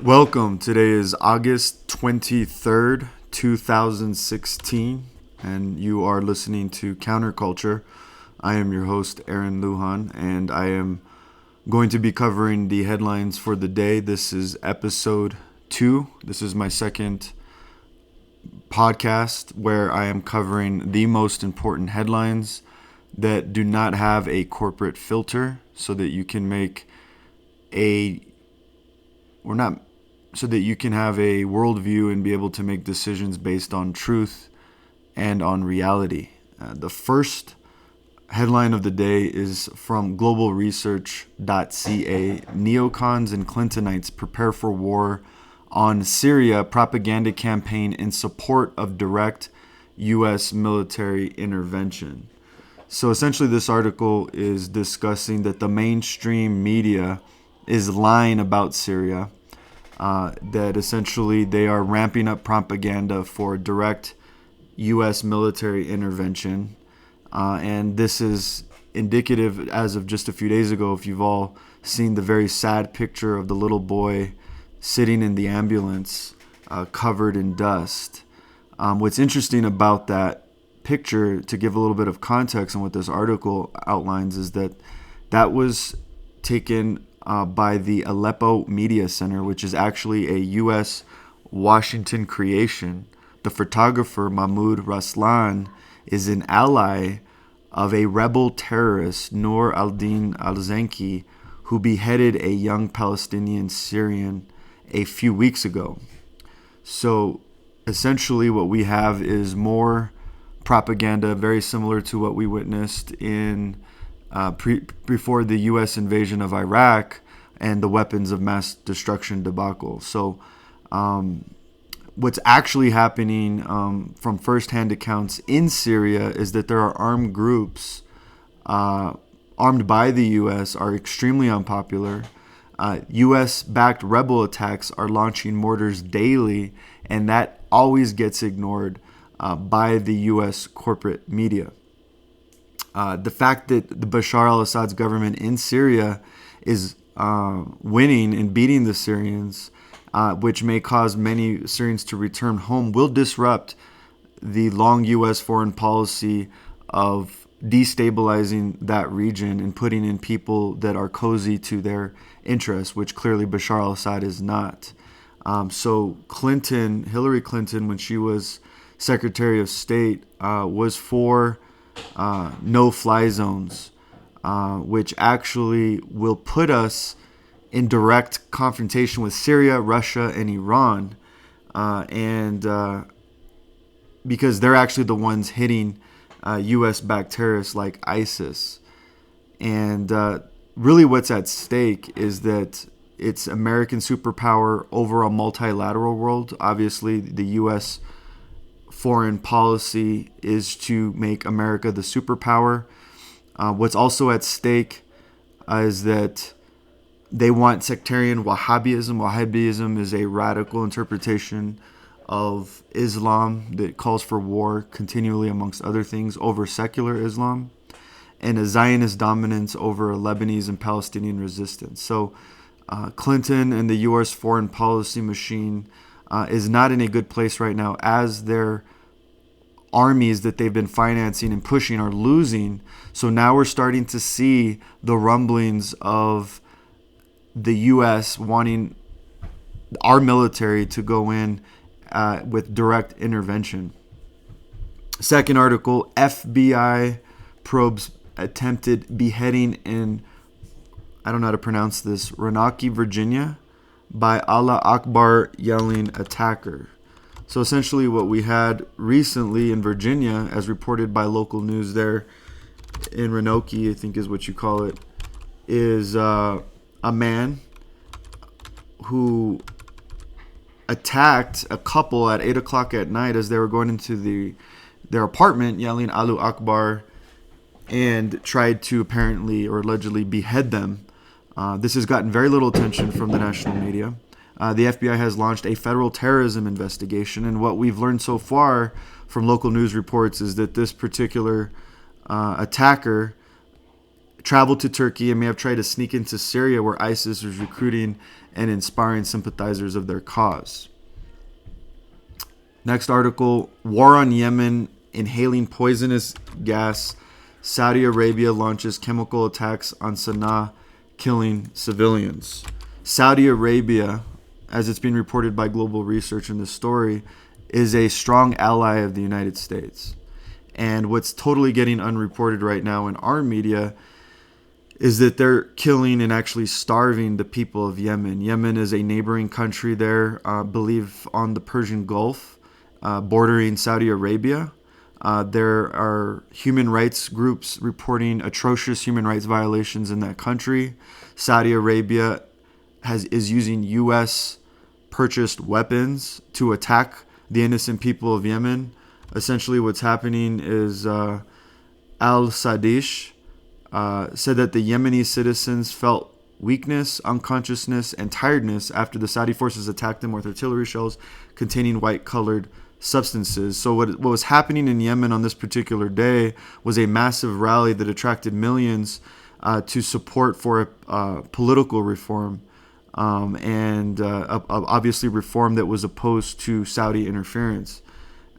Welcome. Today is August 23rd, 2016, and you are listening to Counterculture. I am your host, Aaron Lujan, and I am going to be covering the headlines for the day. This is episode 2. This is my second podcast where I am covering the most important headlines that do not have a corporate filter so that you can make a or not so that you can have a worldview and be able to make decisions based on truth and on reality. The first headline of the day is from globalresearch.ca. Neocons and Clintonites prepare for war on Syria propaganda campaign in support of direct U.S. military intervention. So essentially this article is discussing that the mainstream media is lying about Syria, that essentially they are ramping up propaganda for direct U.S. military intervention. And this is indicative as of just a few days ago, if you've all seen the very sad picture of the little boy sitting in the ambulance covered in dust. What's interesting about that picture, to give a little bit of context on what this article outlines, is that that was taken by the Aleppo Media Center, which is actually a U.S. Washington creation. The photographer Mahmoud Raslan is an ally of a rebel terrorist, Noor al-Din al-Zanki, who beheaded a young Palestinian Syrian a few weeks ago. So essentially what we have is more propaganda, very similar to what we witnessed in before the U.S. invasion of Iraq and the weapons of mass destruction debacle. So what's actually happening from firsthand accounts in Syria is that there are armed groups armed by the U.S. are extremely unpopular. U.S.-backed rebel attacks are launching mortars daily, and that always gets ignored by the U.S. corporate media. The fact that the Bashar al-Assad's government in Syria is winning and beating the Syrians, which may cause many Syrians to return home, will disrupt the long U.S. foreign policy of destabilizing that region and putting in people that are cozy to their interests, which clearly Bashar al-Assad is not. So Hillary Clinton, when she was Secretary of State, was for no-fly zones, which actually will put us in direct confrontation with Syria, Russia, and Iran, because they're actually the ones hitting U.S.-backed terrorists like ISIS. And really what's at stake is that it's American superpower over a multilateral world. Obviously, the U.S. foreign policy is to make America the superpower. What's also at stake is that they want sectarian Wahhabism. Wahhabism is a radical interpretation of Islam that calls for war continually, amongst other things, over secular Islam, and a Zionist dominance over Lebanese and Palestinian resistance. So Clinton and the U.S. foreign policy machine is not in a good place right now, as their armies that they've been financing and pushing are losing. So now we're starting to see the rumblings of the U.S. wanting our military to go in with direct intervention. Second article, FBI probes attempted beheading in, I don't know how to pronounce this, Roanoke, Virginia, by Allah Akbar yelling attacker. So essentially what we had recently in Virginia, as reported by local news there in Roanoke, I think is what you call it, is a man who attacked a couple at 8 o'clock at night as they were going into their apartment, yelling Allahu Akbar, and tried to apparently or allegedly behead them. This has gotten very little attention from the national media. The FBI has launched a federal terrorism investigation, and what we've learned so far from local news reports is that this particular attacker traveled to Turkey and may have tried to sneak into Syria, where ISIS was recruiting and inspiring sympathizers of their cause. Next article, war on Yemen, inhaling poisonous gas. Saudi Arabia launches chemical attacks on Sana'a, killing civilians. Saudi Arabia, as it's being reported by Global Research in this story, is a strong ally of the United States. And what's totally getting unreported right now in our media is that they're killing and actually starving the people of Yemen. Yemen is a neighboring country there, I believe on the Persian Gulf, bordering Saudi Arabia. There are human rights groups reporting atrocious human rights violations in that country. Saudi Arabia is using U.S. purchased weapons to attack the innocent people of Yemen. Essentially what's happening is Al-Sadish said that the Yemeni citizens felt weakness, unconsciousness, and tiredness after the Saudi forces attacked them with artillery shells containing white-colored substances. So what was happening in Yemen on this particular day was a massive rally that attracted millions to support for a political reform and obviously reform that was opposed to Saudi interference.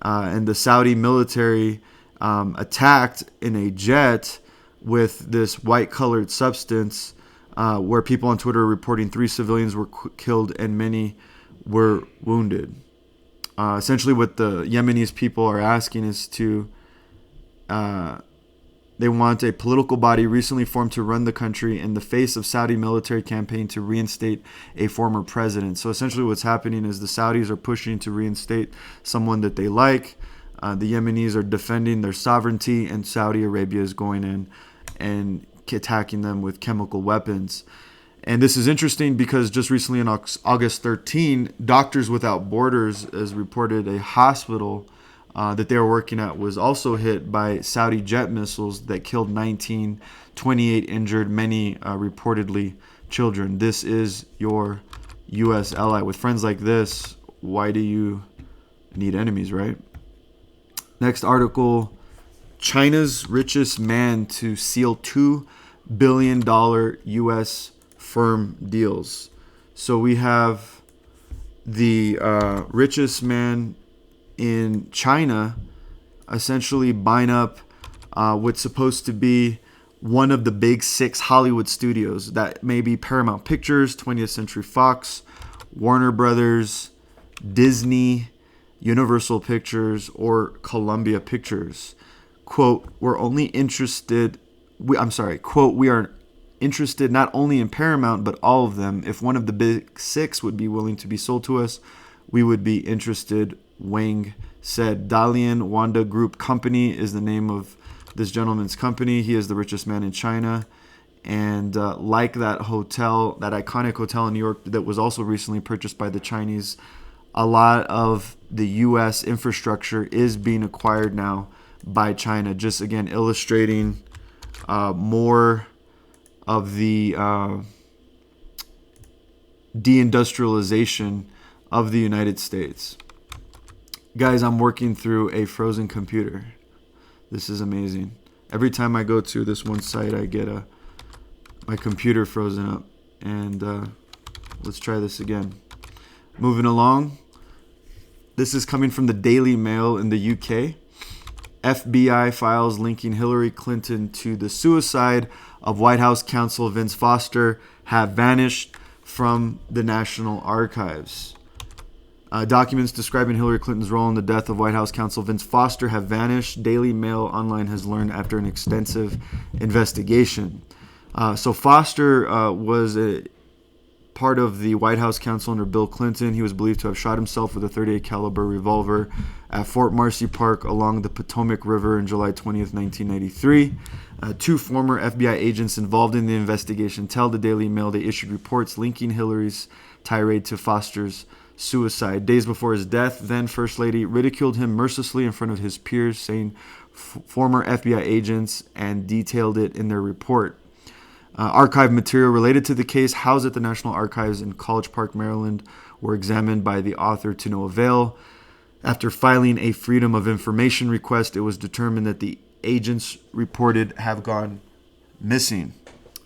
And the Saudi military attacked in a jet with this white-colored substance where people on Twitter are reporting 3 civilians were killed and many were wounded. Essentially what the Yemenis people are asking is they want a political body recently formed to run the country in the face of Saudi military campaign to reinstate a former president. So essentially what's happening is the Saudis are pushing to reinstate someone that they like. The Yemenis are defending their sovereignty, and Saudi Arabia is going in and attacking them with chemical weapons. And this is interesting because just recently on August 13, Doctors Without Borders has reported a hospital that they were working at was also hit by Saudi jet missiles that killed 19, 28 injured, many reportedly children. This is your U.S. ally. With friends like this, why do you need enemies, right? Next article, China's richest man to seal $2 billion U.S. firm deals. So we have the richest man in China essentially buying up what's supposed to be one of the big 6 Hollywood studios. That may be Paramount Pictures, 20th Century Fox, Warner Brothers, Disney, Universal Pictures, or Columbia Pictures. Quote, we are interested not only in Paramount, but all of them. If one of the big 6 would be willing to be sold to us, we would be interested, Wang said. Dalian Wanda Group Company is the name of this gentleman's company. He is the richest man in China. And like that hotel, that iconic hotel in New York that was also recently purchased by the Chinese, a lot of the U.S. infrastructure is being acquired now by China. Just again illustrating more of the deindustrialization of the United States. Guys, I'm working through a frozen computer. This is amazing. Every time I go to this one site, I get my computer frozen up. And let's try this again. Moving along. This is coming from the Daily Mail in the UK. FBI files linking Hillary Clinton to the suicide of White House counsel Vince Foster have vanished from the National Archives. Documents describing Hillary Clinton's role in the death of White House counsel Vince Foster have vanished, Daily Mail Online has learned after an extensive investigation. So Foster was a part of the White House counsel under Bill Clinton. He was believed to have shot himself with a .38 caliber revolver at Fort Marcy Park along the Potomac River on July 20th, 1993. 2 former FBI agents involved in the investigation tell the Daily Mail they issued reports linking Hillary's tirade to Foster's suicide. Days before his death, then First Lady ridiculed him mercilessly in front of his peers, saying former FBI agents, and detailed it in their report. Archive material related to the case housed at the National Archives in College Park, Maryland, were examined by the author to no avail. After filing a Freedom of Information request, it was determined that the agents reported have gone missing.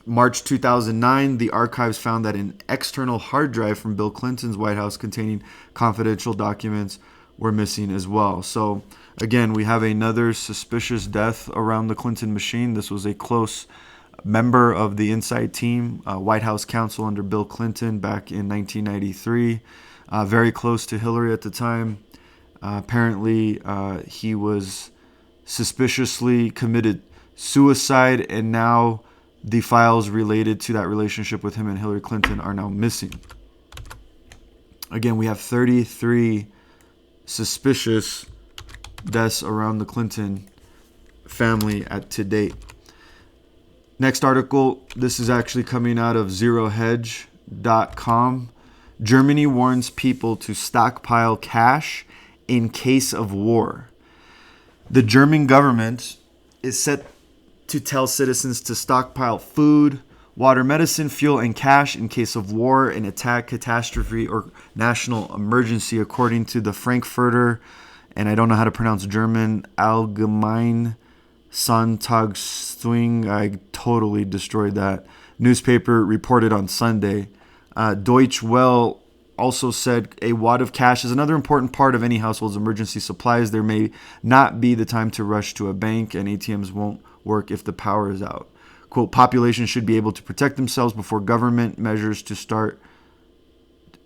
March 2009, the archives found that an external hard drive from Bill Clinton's White House containing confidential documents were missing as well. So again, we have another suspicious death around the Clinton machine. This was a close member of the inside team, White House counsel under Bill Clinton back in 1993, very close to Hillary at the time. Apparently, he was suspiciously committed suicide, and now the files related to that relationship with him and Hillary Clinton are now missing. Again, we have 33 suspicious deaths around the Clinton family to date. Next article, this is actually coming out of zerohedge.com. Germany warns people to stockpile cash in case of war. The German government is set to tell citizens to stockpile food, water, medicine, fuel, and cash in case of war, an attack, catastrophe, or national emergency, according to the Frankfurter, and I don't know how to pronounce German, Allgemeine Sonntagszeitung. I totally destroyed that. Newspaper reported on Sunday. Deutsche Welle also said a wad of cash is another important part of any household's emergency supplies. There may not be the time to rush to a bank, and ATMs won't work if the power is out. Quote, population should be able to protect themselves before government measures start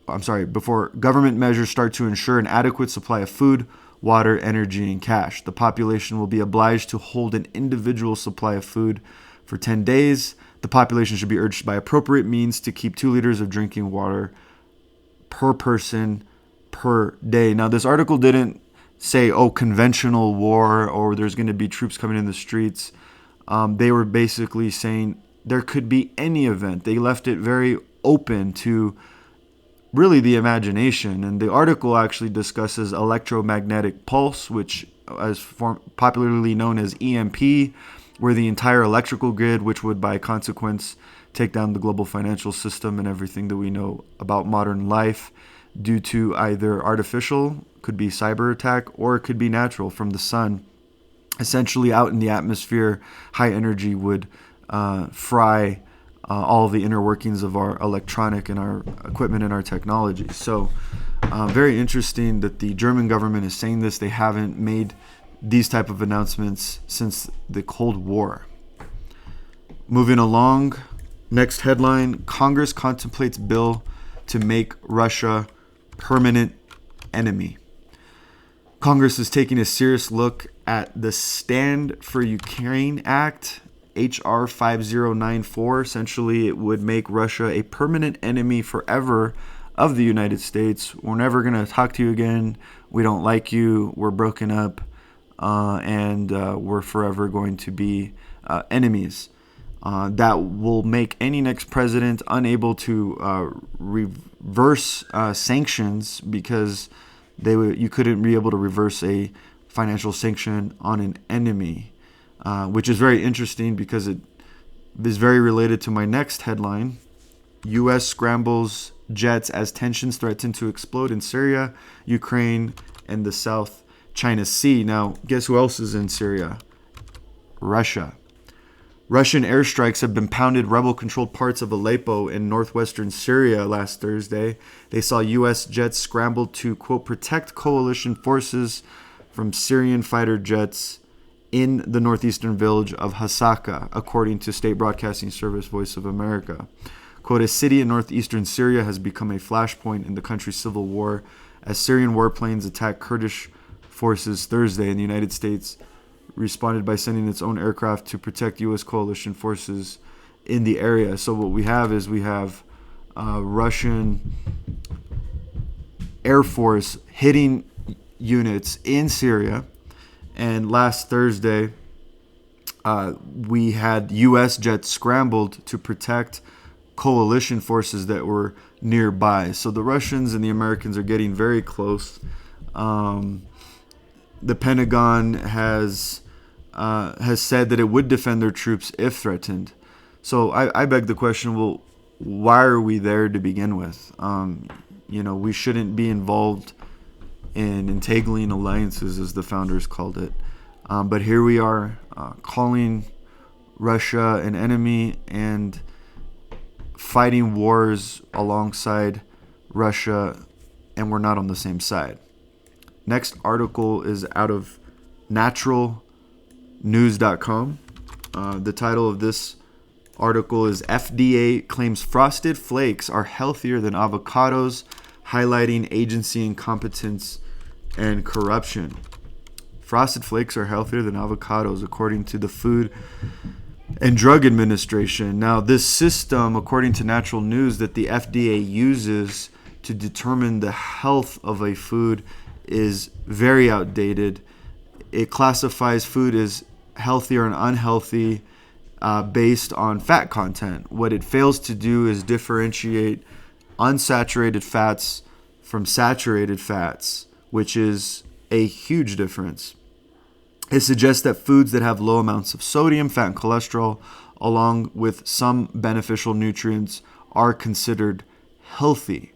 to ensure an adequate supply of food, water, energy, and cash. The population will be obliged to hold an individual supply of food for 10 days. The population should be urged by appropriate means to keep 2 liters of drinking water per person per day. Now, this article didn't say, conventional war or there's going to be troops coming in the streets. They were basically saying there could be any event. They left it very open to really the imagination. And the article actually discusses electromagnetic pulse, which is popularly known as EMP, where the entire electrical grid, which would by consequence take down the global financial system and everything that we know about modern life due to either artificial, could be cyber attack, or it could be natural from the sun. Essentially out in the atmosphere, high energy would fry all of the inner workings of our electronic and our equipment and our technology. So very interesting that the German government is saying this. They haven't made these type of announcements since the Cold War. Moving along, next headline, Congress contemplates bill to make Russia permanent enemy. Congress is taking a serious look at the Stand for Ukraine Act, H.R. 5094. Essentially, it would make Russia a permanent enemy forever of the United States. We're never going to talk to you again. We don't like you. We're broken up. And we're forever going to be enemies. That will make any next president unable to reverse sanctions, because you couldn't be able to reverse a financial sanction on an enemy, which is very interesting because it is very related to my next headline. U.S. scrambles jets as tensions threaten to explode in Syria, Ukraine, and the South China Sea. Now, guess who else is in Syria? Russia. Russian airstrikes have been pounded rebel-controlled parts of Aleppo in northwestern Syria last Thursday. They saw U.S. jets scramble to, quote, protect coalition forces from Syrian fighter jets in the northeastern village of Hasaka, according to state broadcasting service Voice of America. Quote, a city in northeastern Syria has become a flashpoint in the country's civil war as Syrian warplanes attacked Kurdish forces Thursday, and the United States responded by sending its own aircraft to protect U.S. coalition forces in the area. So what we have is Russian Air Force hitting units in Syria. And last Thursday, we had U.S. jets scrambled to protect coalition forces that were nearby. So the Russians and the Americans are getting very close. The Pentagon has said that it would defend their troops if threatened. So I beg the question, well, why are we there to begin with? We shouldn't be involved in entangling alliances, as the founders called it. But here we are calling Russia an enemy and fighting wars alongside Russia, and we're not on the same side. Next article is out of naturalnews.com. The title of this article is FDA claims frosted flakes are healthier than avocados, highlighting agency incompetence and corruption. Frosted flakes are healthier than avocados, according to the Food and Drug Administration. Now, this system, according to Natural News, that the FDA uses to determine the health of a food is very outdated. It classifies food as healthy or unhealthy based on fat content. What it fails to do is differentiate unsaturated fats from saturated fats, which is a huge difference. It suggests that foods that have low amounts of sodium, fat, and cholesterol, along with some beneficial nutrients, are considered healthy.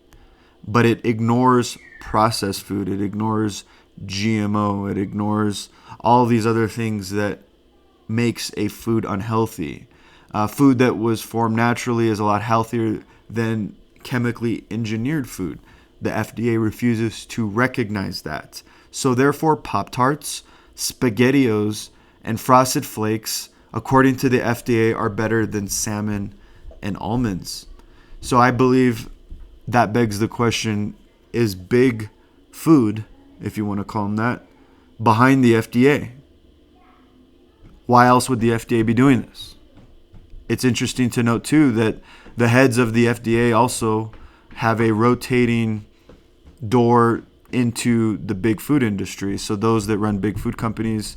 But it ignores processed food. It ignores GMO. It ignores all these other things that makes a food unhealthy. Food that was formed naturally is a lot healthier than chemically engineered food. The FDA refuses to recognize that. So therefore, Pop-Tarts, SpaghettiOs, and Frosted Flakes, according to the FDA, are better than salmon and almonds. So I believe that begs the question, is big food, if you want to call them that, behind the FDA? Why else would the FDA be doing this? It's interesting to note, too, that the heads of the FDA also have a rotating door into the big food industry. So those that run big food companies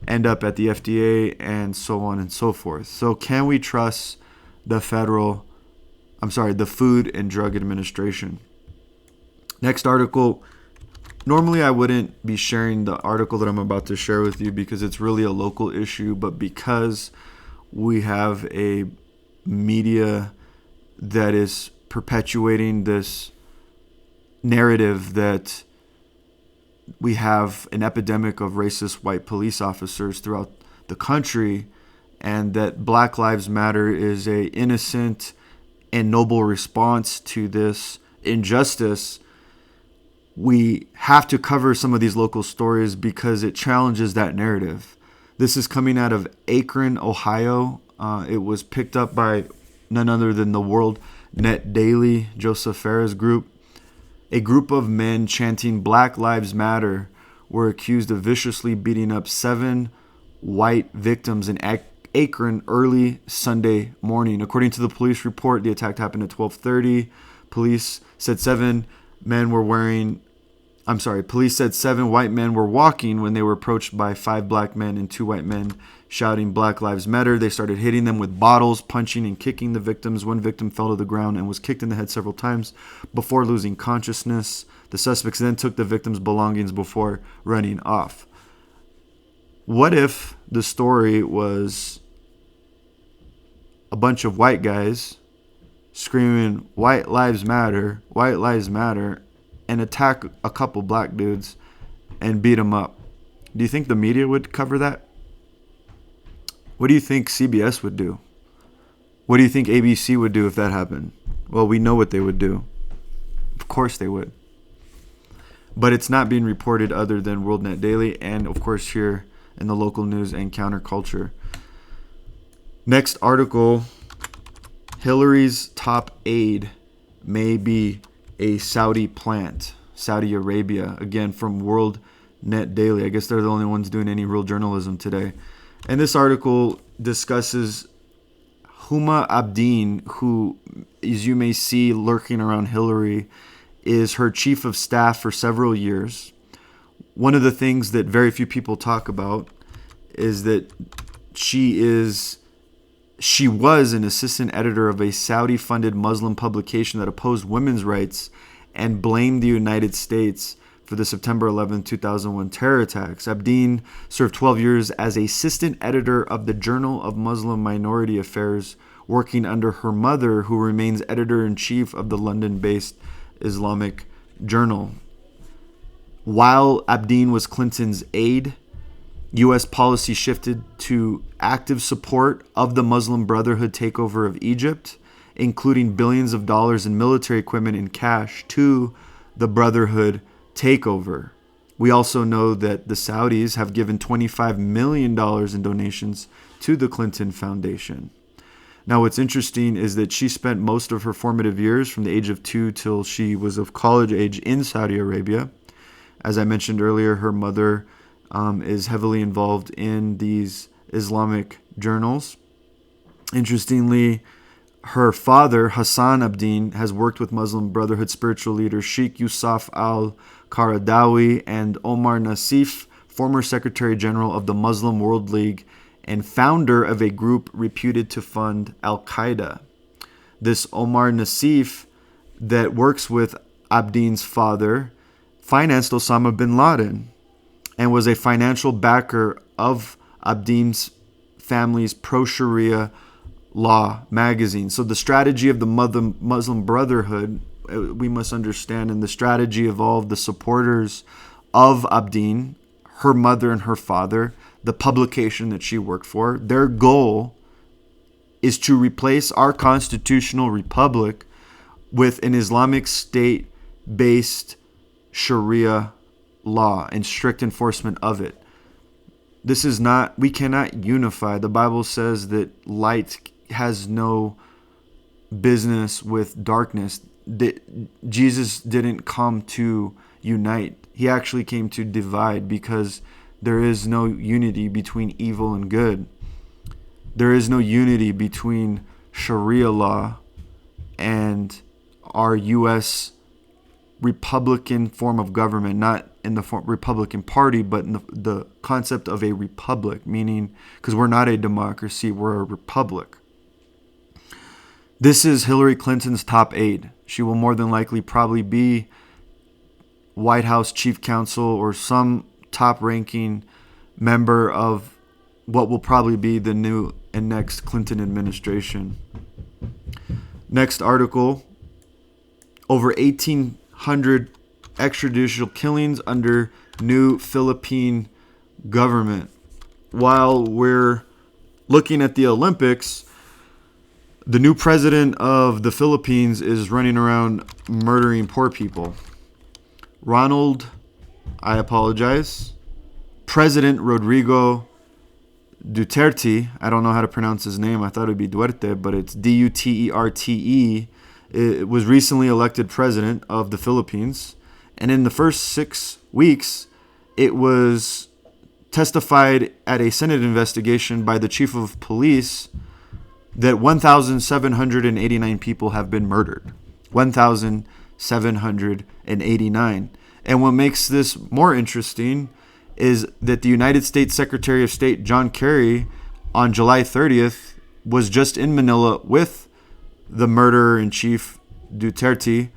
end up at the FDA and so on and so forth. So can we trust the Food and Drug Administration? Next article. Normally I wouldn't be sharing the article that I'm about to share with you because it's really a local issue, but because we have a media that is perpetuating this narrative that we have an epidemic of racist white police officers throughout the country, and that Black Lives Matter is a innocent and noble response to this injustice, we have to cover some of these local stories because it challenges that narrative. This is coming out of Akron, Ohio. It was picked up by none other than the World Net Daily, Joseph Farah's group. A group of men chanting Black Lives Matter were accused of viciously beating up 7 white victims in Akron early Sunday morning. According to the police report, the attack happened at 12:30. Police said 7 white men were walking when they were approached by 5 black men and 2 white men shouting Black Lives Matter. They started hitting them with bottles, punching and kicking the victims. One victim fell to the ground and was kicked in the head several times before losing consciousness. The suspects then took the victim's belongings before running off. What if the story was a bunch of white guys screaming White Lives Matter, and attack a couple black dudes and beat them up? Do you think the media would cover that? What do you think CBS would do? What do you think ABC would do if that happened? Well, we know what they would do. Of course they would. But it's not being reported other than World Net Daily and, of course, here in the local news and counterculture. Next article, Hillary's top aide may be a Saudi plant, Saudi Arabia, again from World Net Daily. I guess they're the only ones doing any real journalism today. And this article discusses Huma Abedin, who, as you may see lurking around Hillary, is her chief of staff for several years. One of the things that very few people talk about is that she was an assistant editor of a Saudi-funded Muslim publication that opposed women's rights and blamed the United States for the September 11, 2001 terror attacks. Abedin served 12 years as assistant editor of the Journal of Muslim Minority Affairs, working under her mother, who remains editor-in-chief of the London-based Islamic Journal. While Abedin was Clinton's aide, U.S. policy shifted to active support of the Muslim Brotherhood takeover of Egypt, including billions of dollars in military equipment and cash to the Brotherhood takeover. We also know that the Saudis have given $25 million in donations to the Clinton Foundation. Now, what's interesting is that she spent most of her formative years from the age of 2 till she was of college age in Saudi Arabia. As I mentioned earlier, her mother is heavily involved in these Islamic journals. Interestingly, her father, Hassan Abdin, has worked with Muslim Brotherhood spiritual leaders Sheikh Yusuf al-Qaradawi and Omar Nassif, former Secretary General of the Muslim World League and founder of a group reputed to fund Al-Qaeda. This Omar Nassif that works with Abdin's father financed Osama bin Laden and was a financial backer of Abdin's family's pro-Sharia law magazine. So the strategy of the Muslim Brotherhood, we must understand, and the strategy of all of the supporters of Abdin, her mother and her father, the publication that she worked for, their goal is to replace our constitutional republic with an Islamic State-based Sharia law and strict enforcement of it. This is not, we cannot unify. The Bible says that light has no business with darkness. That Jesus didn't come to unite. He actually came to divide, because there is no unity between evil and good. There is no unity between Sharia law and our U.S. Republican form of government, not in the Republican Party, but in the concept of a republic, meaning, because we're not a democracy, we're a republic. This is Hillary Clinton's top aide. She will more than likely probably be White House chief counsel or some top-ranking member of what will probably be the new and next Clinton administration. Next article, over 1,800 extrajudicial killings under new Philippine government. While we're looking at the Olympics, the new president of the Philippines is running around murdering poor people. President Rodrigo Duterte, I don't know how to pronounce his name. I thought it would be Duerte, but it's Duterte. It was recently elected president of the Philippines. And in the first 6 weeks, it was testified at a Senate investigation by the chief of police that 1,789 people have been murdered. 1,789. And what makes this more interesting is that the United States Secretary of State John Kerry on July 30th was just in Manila with the murderer-in-chief Duterte,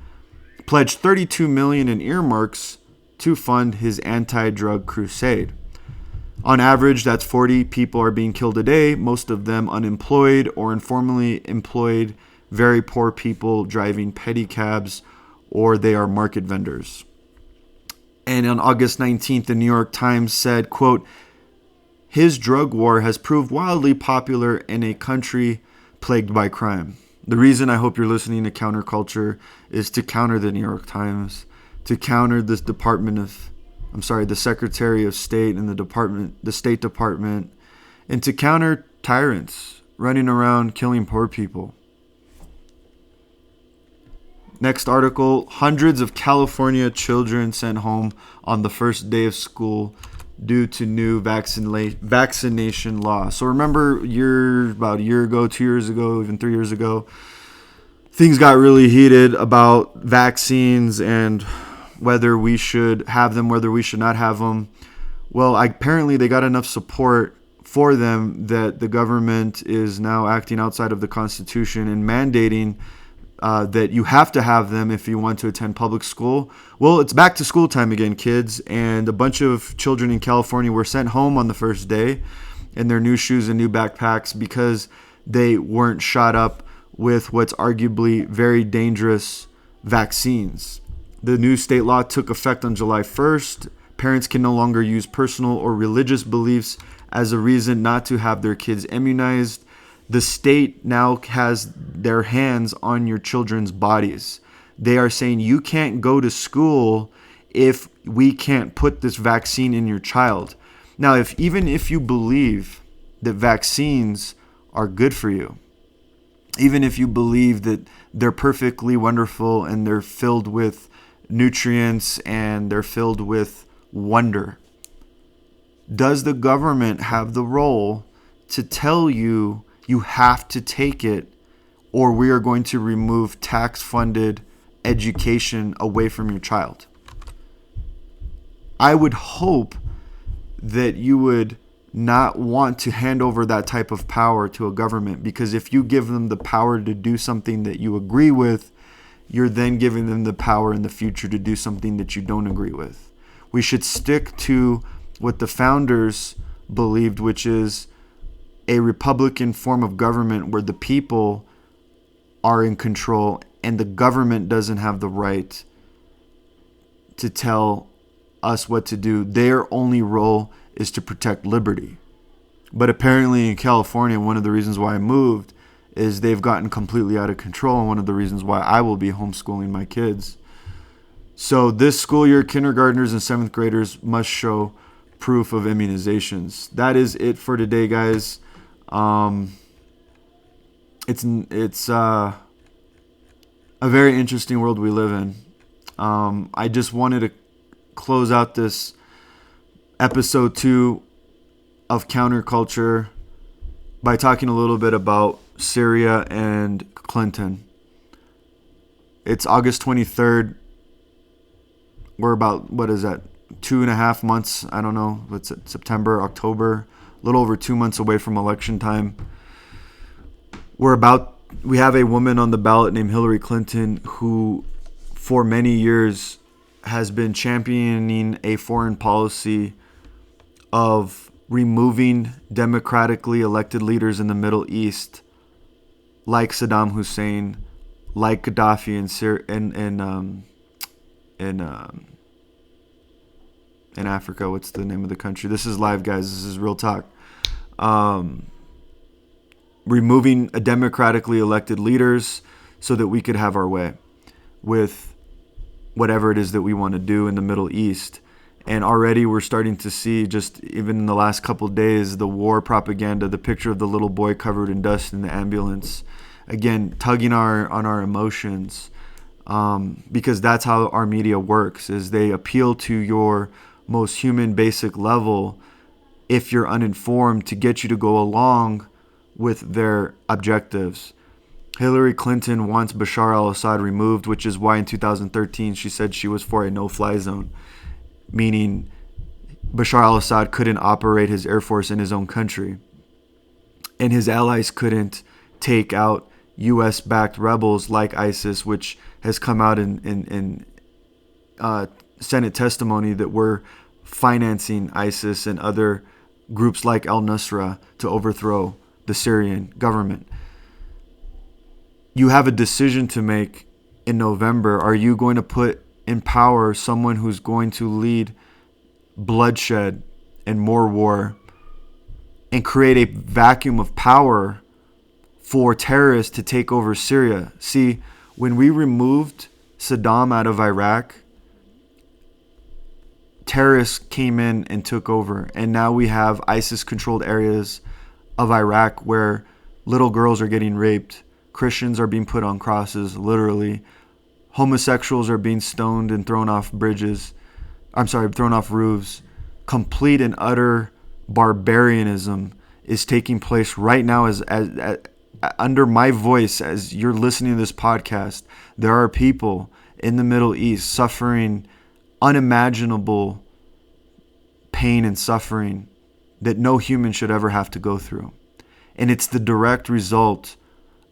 pledged $32 million in earmarks to fund his anti-drug crusade. On average, that's 40 people are being killed a day, most of them unemployed or informally employed, very poor people driving pedicabs, or they are market vendors. And on August 19th, the New York Times said, quote, his drug war has proved wildly popular in a country plagued by crime. The reason I hope you're listening to Counterculture is to counter the New York Times, to counter this the Secretary of State and the State Department, and to counter tyrants running around killing poor people. Next article, hundreds of California children sent home on the first day of school due to new vaccination law. So remember about a year ago, 2 years ago, even 3 years ago, things got really heated about vaccines and whether we should have them, whether we should not have them. Well, apparently they got enough support for them that the government is now acting outside of the Constitution and mandating that you have to have them if you want to attend public school. Well, it's back to school time again, kids, and a bunch of children in California were sent home on the first day in their new shoes and new backpacks because they weren't shot up with what's arguably very dangerous vaccines. The new state law took effect on July 1st. Parents can no longer use personal or religious beliefs as a reason not to have their kids immunized. The state now has their hands on your children's bodies. They are saying you can't go to school if we can't put this vaccine in your child. Now, even if you believe that vaccines are good for you, even if you believe that they're perfectly wonderful and they're filled with nutrients and they're filled with wonder, does the government have the role to tell you you have to take it, or we are going to remove tax-funded education away from your child? I would hope that you would not want to hand over that type of power to a government, because if you give them the power to do something that you agree with, you're then giving them the power in the future to do something that you don't agree with. We should stick to what the founders believed, which is a republican form of government where the people are in control and the government doesn't have the right to tell us what to do. Their only role is to protect liberty. But apparently in California, one of the reasons why I moved is they've gotten completely out of control, and one of the reasons why I will be homeschooling my kids. So this school year, kindergartners and 7th graders must show proof of immunizations. That is it for today, guys. It's a very interesting world we live in. I just wanted to close out this episode 2 of Counterculture by talking a little bit about Syria and Clinton. It's August 23rd. We're about, 2.5 months, I don't know, what's it, September, October, a little over 2 months away from election time. We have a woman on the ballot named Hillary Clinton who for many years has been championing a foreign policy of removing democratically elected leaders in the Middle East, like Saddam Hussein, like Gaddafi in Africa. What's the name of the country? This is live, guys. This is real talk. Removing democratically elected leaders so that we could have our way with whatever it is that we want to do in the Middle East. And already we're starting to see, just even in the last couple of days, the war propaganda, the picture of the little boy covered in dust in the ambulance, again, tugging on our emotions, because that's how our media works, is they appeal to your most human basic level if you're uninformed to get you to go along with their objectives. Hillary Clinton wants Bashar al-Assad removed, which is why in 2013 she said she was for a no-fly zone, meaning Bashar al-Assad couldn't operate his air force in his own country, and his allies couldn't take out U.S.-backed rebels like ISIS, which has come out in Senate testimony that we're financing ISIS and other groups like al-Nusra to overthrow the Syrian government. You have a decision to make in November. Are you going to put in power someone who's going to lead bloodshed and more war and create a vacuum of power for terrorists to take over Syria? See, when we removed Saddam out of Iraq, terrorists came in and took over. And now we have ISIS-controlled areas of Iraq where little girls are getting raped. Christians are being put on crosses, literally. Homosexuals are being stoned and thrown off thrown off roofs. Complete and utter barbarianism is taking place right now as under my voice, as you're listening to this podcast. There are people in the Middle East suffering unimaginable pain and suffering that no human should ever have to go through. And it's the direct result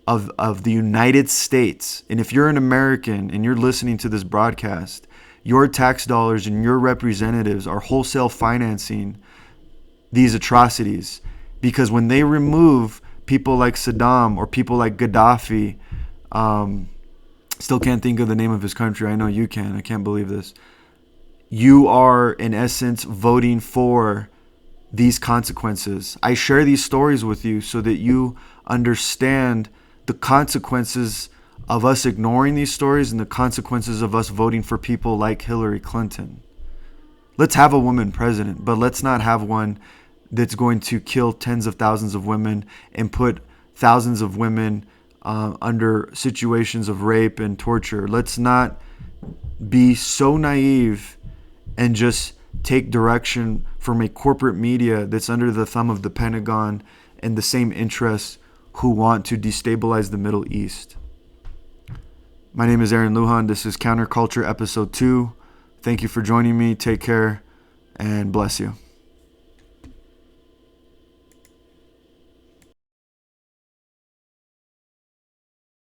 of the United States. And if you're an American and you're listening to this broadcast, your tax dollars and your representatives are wholesale financing these atrocities. Because when they remove people like Saddam or people like Gaddafi, still can't think of the name of his country. I know you can. I can't believe this. You are, in essence, voting for these consequences. I share these stories with you so that you understand the consequences of us ignoring these stories and the consequences of us voting for people like Hillary Clinton. Let's have a woman president, but let's not have one that's going to kill tens of thousands of women and put thousands of women under situations of rape and torture. Let's not be so naive and just take direction from a corporate media that's under the thumb of the Pentagon and the same interests who want to destabilize the Middle East. My name is Aaron Lujan. This is Counterculture Episode 2. Thank you for joining me. Take care and bless you.